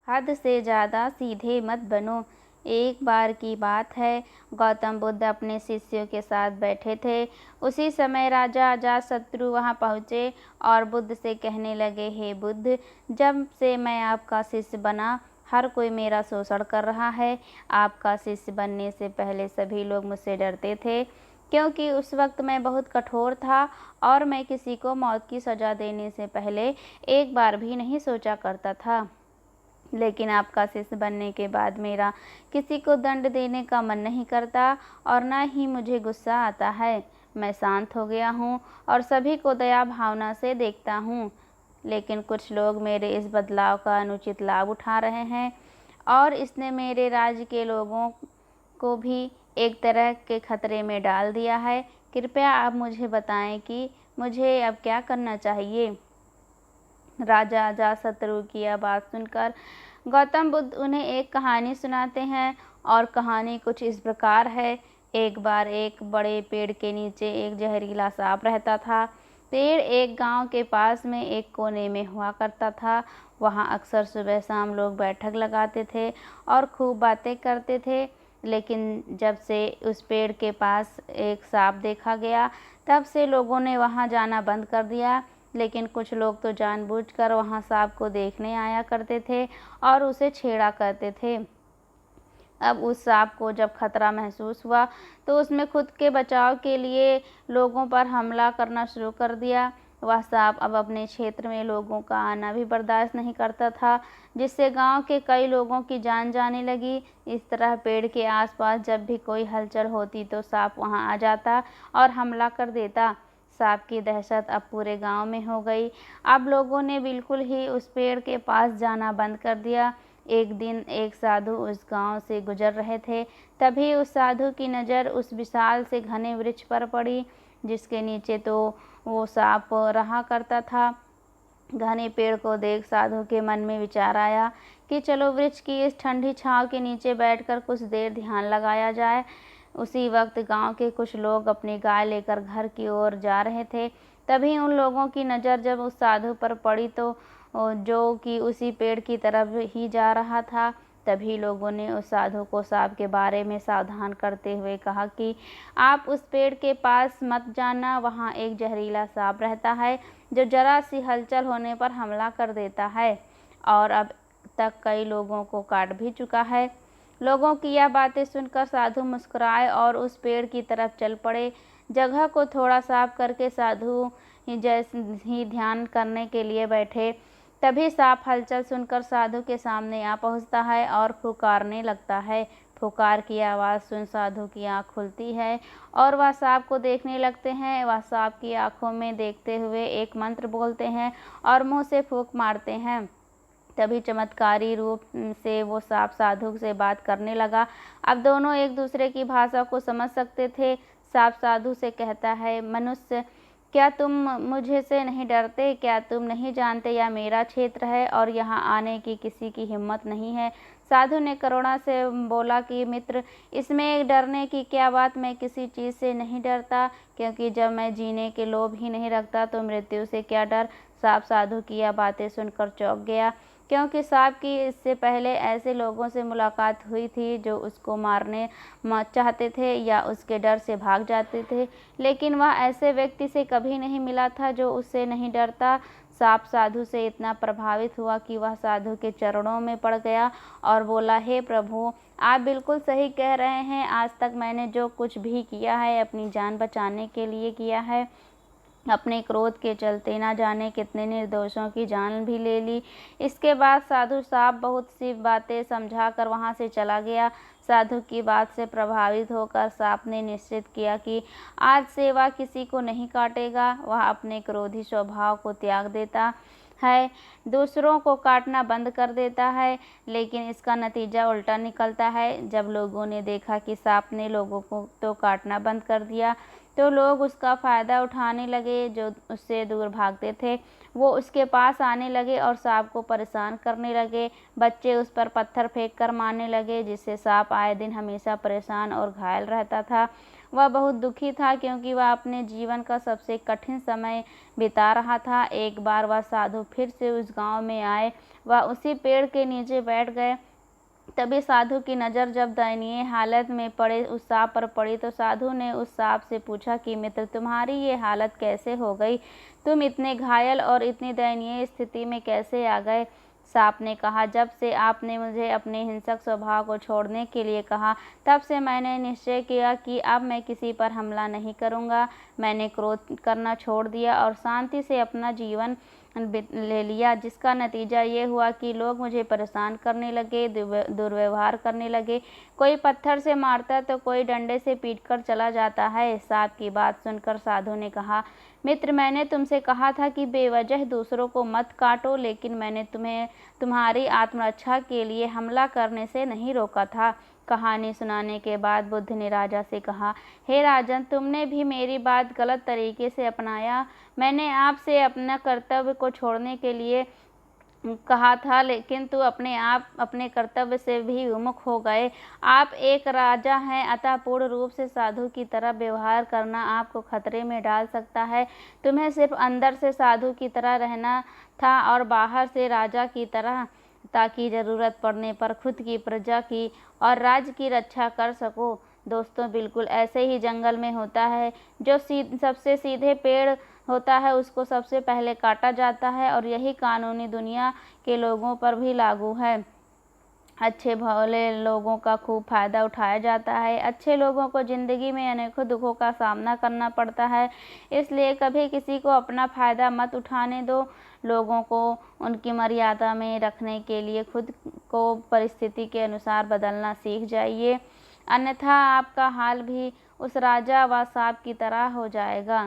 हद से ज़्यादा सीधे मत बनो। एक बार की बात है, गौतम बुद्ध अपने शिष्यों के साथ बैठे थे। उसी समय राजा अजातशत्रु वहाँ पहुँचे और बुद्ध से कहने लगे, हे बुद्ध, जब से मैं आपका शिष्य बना, हर कोई मेरा शोषण कर रहा है। आपका शिष्य बनने से पहले सभी लोग मुझसे डरते थे, क्योंकि उस वक्त मैं बहुत कठोर था और मैं किसी को मौत की सज़ा देने से पहले एक बार भी नहीं सोचा करता था। लेकिन आपका शिष्य बनने के बाद मेरा किसी को दंड देने का मन नहीं करता और न ही मुझे गुस्सा आता है। मैं शांत हो गया हूँ और सभी को दया भावना से देखता हूँ। लेकिन कुछ लोग मेरे इस बदलाव का अनुचित लाभ उठा रहे हैं और इसने मेरे राज्य के लोगों को भी एक तरह के खतरे में डाल दिया है। कृपया आप मुझे बताएं कि मुझे अब क्या करना चाहिए। राजा अजातशत्रु की यह बात सुनकर गौतम बुद्ध उन्हें एक कहानी सुनाते हैं और कहानी कुछ इस प्रकार है। एक बार एक बड़े पेड़ के नीचे एक जहरीला सांप रहता था। पेड़ एक गांव के पास में एक कोने में हुआ करता था। वहां अक्सर सुबह शाम लोग बैठक लगाते थे और खूब बातें करते थे। लेकिन जब से उस पेड़ के पास एक सांप देखा गया, तब से लोगों ने वहां जाना बंद कर दिया। लेकिन कुछ लोग तो जानबूझकर वहां सांप को देखने आया करते थे और उसे छेड़ा करते थे। अब उस सांप को जब खतरा महसूस हुआ तो उसने खुद के बचाव के लिए लोगों पर हमला करना शुरू कर दिया। वह सांप अब अपने क्षेत्र में लोगों का आना भी बर्दाश्त नहीं करता था, जिससे गांव के कई लोगों की जान जाने लगी। इस तरह पेड़ के आसपास जब भी कोई हलचल होती तो सांप वहां आ जाता और हमला कर देता। सांप की दहशत अब पूरे गांव में हो गई। अब लोगों ने बिल्कुल ही उस पेड़ के पास जाना बंद कर दिया। एक दिन एक साधु उस गांव से गुजर रहे थे। तभी उस साधु की नज़र उस विशाल से घने वृक्ष पर पड़ी, जिसके नीचे तो वो सांप रहा करता था। घने पेड़ को देख साधु के मन में विचार आया कि चलो वृक्ष की इस ठंडी छांव के नीचे बैठकर कुछ देर ध्यान लगाया जाए। उसी वक्त गांव के कुछ लोग अपनी गाय लेकर घर की ओर जा रहे थे। तभी उन लोगों की नज़र जब उस साधु पर पड़ी तो जो कि उसी पेड़ की तरफ ही जा रहा था। तभी लोगों ने उस साधु को सांप के बारे में सावधान करते हुए कहा कि आप उस पेड़ के पास मत जाना, वहाँ एक जहरीला सांप रहता है जो जरा सी हलचल होने पर हमला कर देता है और अब तक कई लोगों को काट भी चुका है। लोगों की यह बातें सुनकर साधु मुस्कुराए और उस पेड़ की तरफ चल पड़े। जगह को थोड़ा साफ करके साधु जैसे ही ध्यान करने के लिए बैठे, तभी सांप हलचल सुनकर साधु के सामने आ पहुंचता है और फुकारने लगता है। फुकार की आवाज़ सुन साधु की आँख खुलती है और वह सांप को देखने लगते हैं। वह सांप की आंखों में देखते हुए एक मंत्र बोलते हैं और मुंह से फूंक मारते हैं। तभी चमत्कारी रूप से वो सांप साधु से बात करने लगा। अब दोनों एक दूसरे की भाषा को समझ सकते थे। सांप साधु से कहता है, मनुष्य, क्या तुम मुझे से नहीं डरते? क्या तुम नहीं जानते यह मेरा क्षेत्र है और यहाँ आने की किसी की हिम्मत नहीं है? साधु ने करुणा से बोला कि मित्र, इसमें डरने की क्या बात, मैं किसी चीज़ से नहीं डरता, क्योंकि जब मैं जीने के लोभ ही नहीं रखता तो मृत्यु से क्या डर। सांप साधु की यह बातें सुनकर चौंक गया, क्योंकि सांप की इससे पहले ऐसे लोगों से मुलाकात हुई थी जो उसको मारने चाहते थे या उसके डर से भाग जाते थे, लेकिन वह ऐसे व्यक्ति से कभी नहीं मिला था जो उससे नहीं डरता। सांप साधु से इतना प्रभावित हुआ कि वह साधु के चरणों में पड़ गया और बोला, हे प्रभु, आप बिल्कुल सही कह रहे हैं। आज तक मैंने जो कुछ भी किया है अपनी जान बचाने के लिए किया है। अपने क्रोध के चलते ना जाने कितने निर्दोषों की जान भी ले ली। इसके बाद साधु साहब बहुत सी बातें समझा कर वहाँ से चला गया। साधु की बात से प्रभावित होकर सांप ने निश्चित किया कि आज से वह किसी को नहीं काटेगा। वह अपने क्रोधी स्वभाव को त्याग देता है, दूसरों को काटना बंद कर देता है, लेकिन इसका नतीजा उल्टा निकलता है। जब लोगों ने देखा कि सांप ने लोगों को तो काटना बंद कर दिया, तो लोग उसका फ़ायदा उठाने लगे। जो उससे दूर भागते थे वो उसके पास आने लगे और सांप को परेशान करने लगे। बच्चे उस पर पत्थर फेंक कर मारने लगे, जिससे सांप आए दिन हमेशा परेशान और घायल रहता था। वह बहुत दुखी था क्योंकि वह अपने जीवन का सबसे कठिन समय बिता रहा था। एक बार वह साधु फिर से उस गांव में आए। वह उसी पेड़ के नीचे बैठ गए। तभी साधु की नज़र जब दयनीय हालत में पड़े उस सांप पर पड़ी तो साधु ने उस सांप से पूछा कि मित्र, तुम्हारी ये हालत कैसे हो गई? तुम इतने घायल और इतनी दयनीय स्थिति में कैसे आ गए? सांप ने कहा, जब से आपने मुझे अपने हिंसक स्वभाव को छोड़ने के लिए कहा, तब से मैंने निश्चय किया कि अब मैं किसी पर हमला नहीं करूँगा। मैंने क्रोध करना छोड़ दिया और शांति से अपना जीवन ले लिया, जिसका नतीजा ये हुआ कि लोग मुझे परेशान करने लगे, दुर्व्यवहार करने लगे। कोई पत्थर से मारता तो कोई डंडे से पीटकर चला जाता है। सांप की बात सुनकर साधु ने कहा, मित्र, मैंने तुमसे कहा था कि बेवजह दूसरों को मत काटो, लेकिन मैंने तुम्हें तुम्हारी आत्मरक्षा के लिए हमला करने से नहीं रोका था। कहानी सुनाने के बाद बुद्ध ने राजा से कहा, हे राजन, तुमने भी मेरी बात गलत तरीके से अपनाया। मैंने आपसे अपना कर्तव्य को छोड़ने के लिए कहा था, लेकिन तू अपने कर्तव्य से भी विमुख हो गए। आप एक राजा हैं, अतः पूर्ण रूप से साधु की तरह व्यवहार करना आपको खतरे में डाल सकता है। तुम्हें सिर्फ अंदर से साधु की तरह रहना था और बाहर से राजा की तरह, ताकि ज़रूरत पड़ने पर खुद की प्रजा की और राज्य की रक्षा कर सको। दोस्तों, बिल्कुल ऐसे ही जंगल में होता है। जो सबसे सीधे पेड़ होता है उसको सबसे पहले काटा जाता है, और यही कानूनी दुनिया के लोगों पर भी लागू है। अच्छे भले लोगों का खूब फायदा उठाया जाता है। अच्छे लोगों को ज़िंदगी में अनेकों दुखों का सामना करना पड़ता है, इसलिए कभी किसी को अपना फ़ायदा मत उठाने दो। लोगों को उनकी मर्यादा में रखने के लिए खुद को परिस्थिति के अनुसार बदलना सीख जाइए, अन्यथा आपका हाल भी उस राजा व सांप की तरह हो जाएगा।